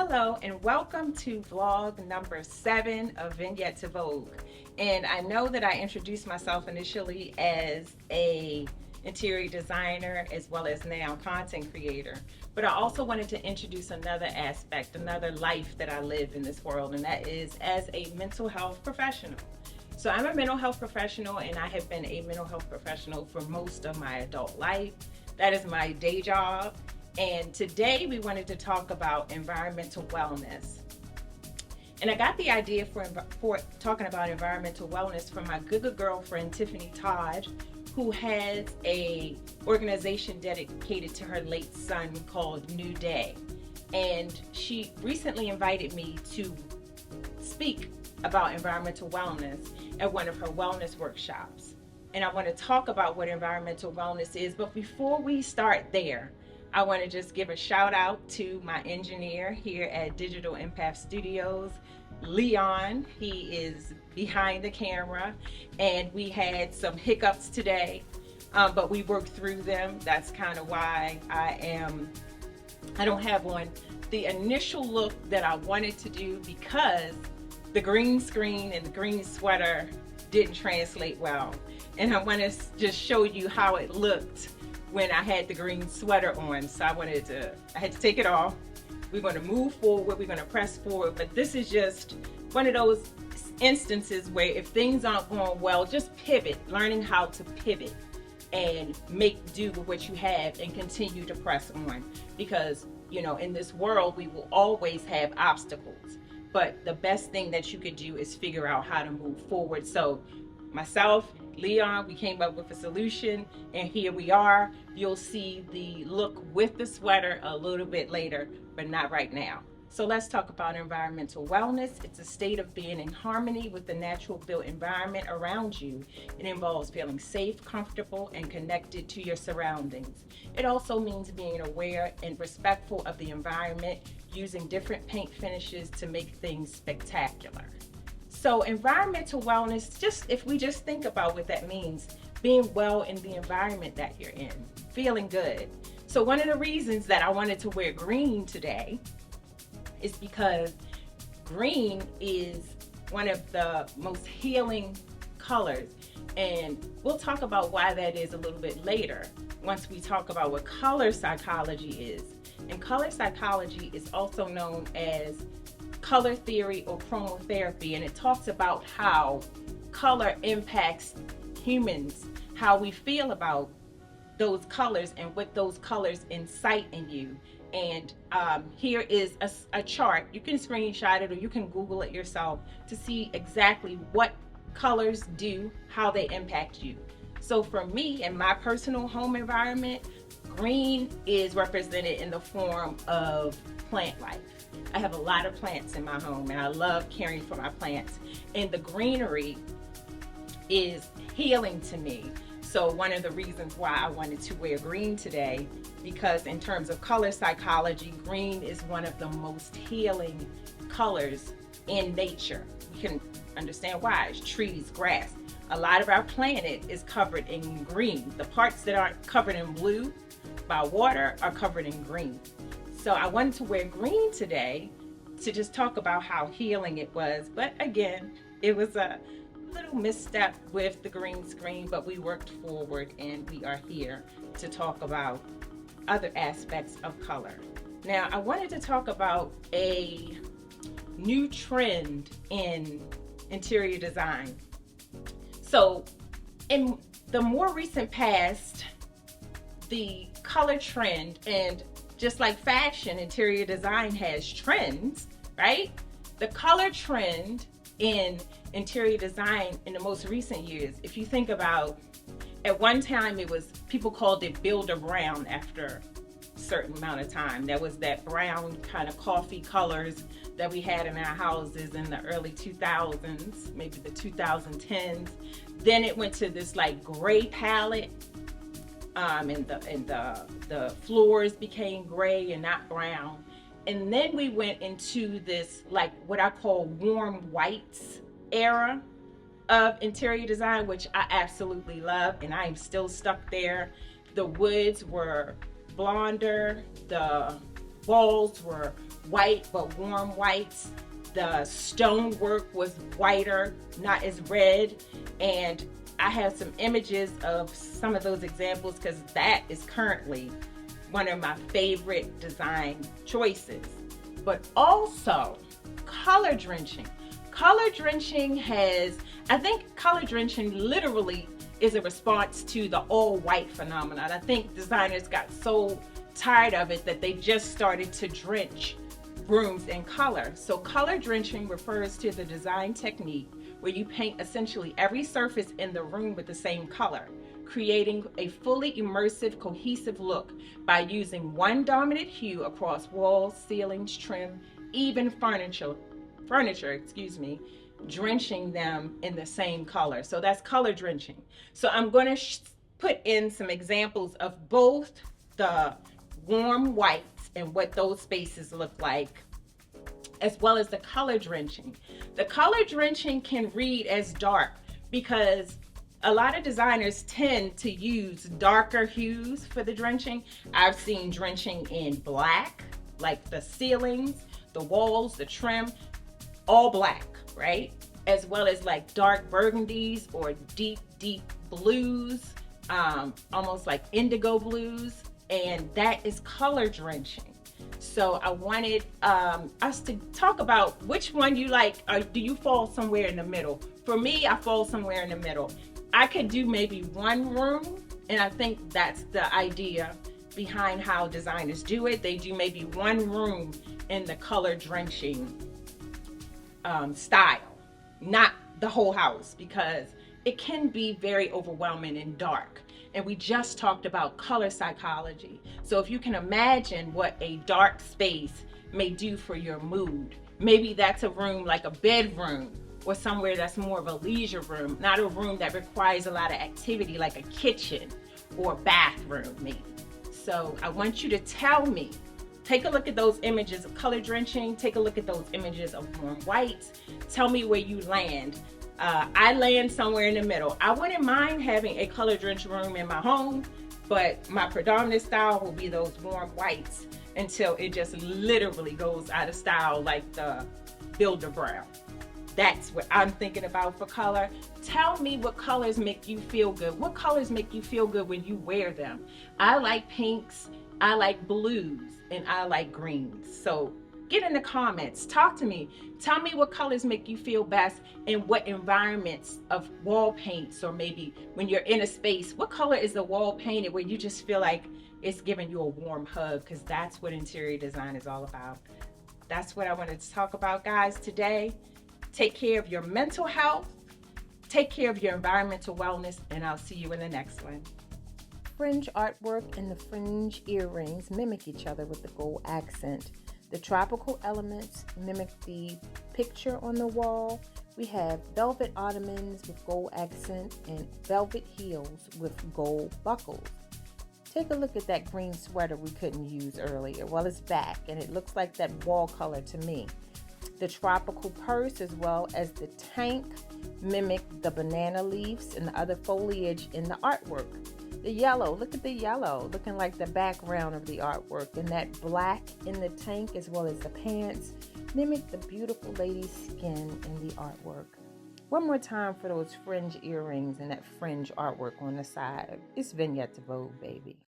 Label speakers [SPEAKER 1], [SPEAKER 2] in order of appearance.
[SPEAKER 1] Hello and welcome to vlog number 7 of Vignette to Vogue. And I know that I introduced myself initially as a interior designer as well as now content creator, but I also wanted to introduce another aspect, another life that I live in this world, and that is as a mental health professional. So I'm a mental health professional, and I have been a mental health professional for most of my adult life. That is my day job. And today we wanted to talk about environmental wellness. And I got the idea for talking about environmental wellness from my good girlfriend, Tiffany Todd, who has a organization dedicated to her late son called New Day. And she recently invited me to speak about environmental wellness at one of her wellness workshops. And I want to talk about what environmental wellness is. But before we start there, I want to just give a shout out to my engineer here at Digital Impact Studios, Leon. He is behind the camera, and we had some hiccups today, but we worked through them. That's kind of why I don't have on the initial look that I wanted to do, because the green screen and the green sweater didn't translate well. And I want to just show you how it looked when I had the green sweater on. So I had to take it off. We're going to move forward, we're going to press forward, but this is just one of those instances where if things aren't going well, just pivot, learning how to pivot and make do with what you have and continue to press on. Because, you know, in this world, we will always have obstacles, but the best thing that you could do is figure out how to move forward. So myself, Leon, we came up with a solution, and here we are. You'll see the look with the sweater a little bit later, but not right now. So let's talk about environmental wellness. It's a state of being in harmony with the natural built environment around you. It involves feeling safe, comfortable, and connected to your surroundings. It also means being aware and respectful of the environment, using different paint finishes to make things spectacular. So environmental wellness, if we just think about what that means, being well in the environment that you're in, feeling good. So one of the reasons that I wanted to wear green today is because green is one of the most healing colors. And we'll talk about why that is a little bit later, once we talk about what color psychology is. And color psychology is also known as color theory or chromotherapy, and it talks about how color impacts humans, how we feel about those colors and what those colors incite in you. And here is a chart. You can screenshot it or you can Google it yourself to see exactly what colors do, how they impact you. So for me, in my personal home environment, green is represented in the form of plant life. I have a lot of plants in my home, and I love caring for my plants. And the greenery is healing to me. So one of the reasons why I wanted to wear green today, because in terms of color psychology, green is one of the most healing colors in nature. You can understand why. It's trees, grass. A lot of our planet is covered in green. The parts that aren't covered in blue by water are covered in green. So I wanted to wear green today to just talk about how healing it was. But again, it was a little misstep with the green screen, but we worked forward and we are here to talk about other aspects of color. Now, I wanted to talk about a new trend in interior design. So in the more recent past, the color trend, and just like fashion, interior design has trends, right? The color trend in interior design in the most recent years, if you think about, at one time people called it builder brown after a certain amount of time. There was that brown kind of coffee colors that we had in our houses in the early 2000s, maybe the 2010s. Then it went to this like gray palette. And the floors became gray and not brown. And then we went into this like what I call warm whites era of interior design, which I absolutely love, and I am still stuck there. The woods were blonder, the walls were white, but warm whites. The stonework was whiter, not as red. And I have some images of some of those examples because that is currently one of my favorite design choices. But also color drenching. Color drenching has, I think color drenching literally is a response to the all white phenomenon. I think designers got so tired of it that they just started to drench rooms in color. So color drenching refers to the design technique where you paint essentially every surface in the room with the same color, creating a fully immersive, cohesive look by using one dominant hue across walls, ceilings, trim, even furniture, drenching them in the same color. So that's color drenching. So I'm going to put in some examples of both the warm whites and what those spaces look like, as well as the color drenching. The color drenching can read as dark because a lot of designers tend to use darker hues for the drenching. I've seen drenching in black, like the ceilings, the walls, the trim, all black, right? As well as like dark burgundies or deep blues, almost like indigo blues, and that is color drenching. So I wanted us to talk about which one you like, or do you fall somewhere in the middle? For me, I fall somewhere in the middle. I could do maybe one room, and I think that's the idea behind how designers do it. They do maybe one room in the color drenching style, not the whole house, because it can be very overwhelming and dark. And we just talked about color psychology. So if you can imagine what a dark space may do for your mood, maybe that's a room like a bedroom or somewhere that's more of a leisure room, not a room that requires a lot of activity like a kitchen or bathroom maybe. So I want you to tell me, take a look at those images of color drenching, take a look at those images of warm whites, tell me where you land. I land somewhere in the middle. I wouldn't mind having a color drenched room in my home, but my predominant style will be those warm whites until it just literally goes out of style like the Builder Brown. That's what I'm thinking about for color. Tell me what colors make you feel good. What colors make you feel good when you wear them? I like pinks, I like blues, and I like greens. So get in the comments, talk to me. Tell me what colors make you feel best and what environments of wall paints, or maybe when you're in a space, what color is the wall painted where you just feel like it's giving you a warm hug, because that's what interior design is all about. That's what I wanted to talk about, guys, today. Take care of your mental health, take care of your environmental wellness, and I'll see you in the next one.
[SPEAKER 2] Fringe artwork and the fringe earrings mimic each other with the gold accent. The tropical elements mimic the picture on the wall. We have velvet ottomans with gold accent and velvet heels with gold buckles. Take a look at that green sweater we couldn't use earlier. Well, it's back, and it looks like that wall color to me. The tropical purse as well as the tank mimic the banana leaves and the other foliage in the artwork. The yellow, look at the yellow, looking like the background of the artwork. And that black in the tank as well as the pants mimic the beautiful lady's skin in the artwork. One more time for those fringe earrings and that fringe artwork on the side. It's Vignette to Vogue, baby.